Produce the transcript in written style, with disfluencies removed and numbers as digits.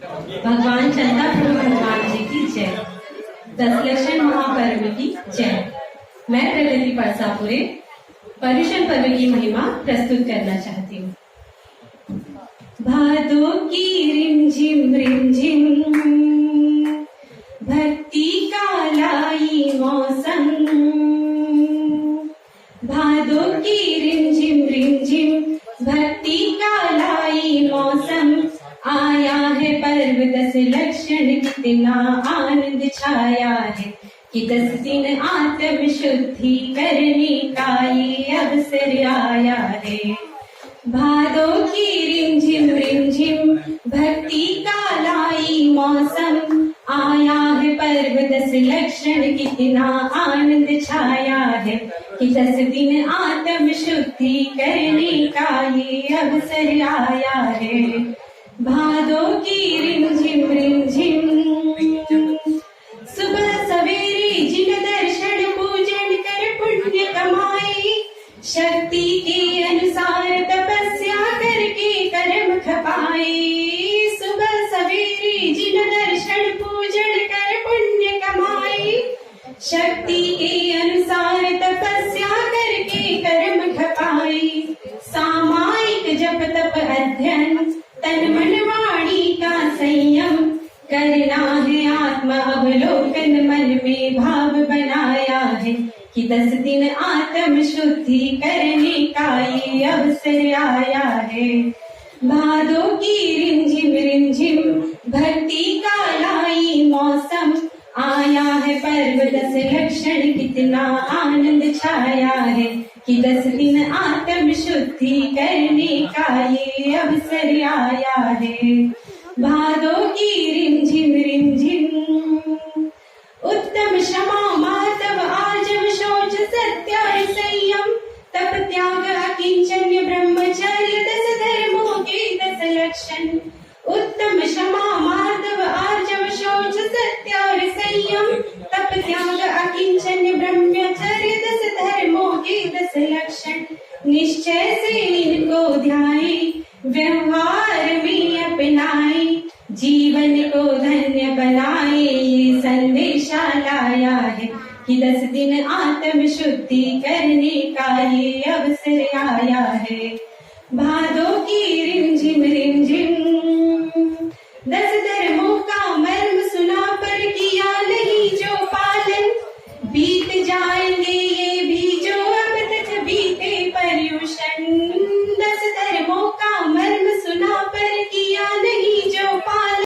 भगवान चंदा प्रभु हनुमान जी की जय। 10 लक्षण महापर्व की जय। मैं प्रगति परसापुरे पर्युषण पर्व की महिमा प्रस्तुत करना चाहती हूँ। भादो की रिमझिम भक्ति का लाई मौसम। भादो की रिमझिम भक्ति का लाई मौसम। आया है पर्व 10 लक्षण, कितना आनंद छाया है कि 10 दिन आत्म शुद्धि करने का ये अवसर आया है। भादो की रिमझिम भक्ति का लाई मौसम। आया है पर्व 10 लक्षण, कितना आनंद छाया है कि 10 दिन आत्म शुद्धि करने का ये अवसर आया है। भादो की रिमझिम सुबह सवेरे जिन दर्शन पूजन कर पुण्य कमाए। शक्ति के अनुसार तपस्या करके कर्म खपाए। सुबह सवेरे जिन दर्शन पूजन कर पुण्य कमाए। शक्ति के अनुसार तपस्या करके कर्म खपाए। सामायिक जप तप अध्ययन, तन मन वाणी का संयम करना है। आत्मा अवलोकन मन में भाव बनाया है कि 10 दिन आत्म शुद्धि करने का ये अवसर आया है। भादो की रिमझिम भक्ति का लाई मौसम। आया है पर्व 10 लक्षण, कितना आनंद छाया है कि 10 दिन आत्म शुद्धि करने का ये अवसर आया है। भादो की रिमझिम उत्तम क्षमा मातव आजव शौच सत्य संयम। तप त्याग अकिंचन्य ब्रह्मचर्य 10 धर्मों के 10 लक्षण। उत्तम क्षमा माधव आर्जव शौच सत्य और संयम। तप त्याग अकिंचन्य ब्रह्मचर्य 10 धर्मों के 10 लक्षण। निश्चय से इनको ध्याए, व्यवहार में अपनाए। जीवन को धन्य बनाए, ये संदेशा लाया है कि 10 दिन आत्म शुद्धि करने का ये अवसर आया है। भादो की रिमझिम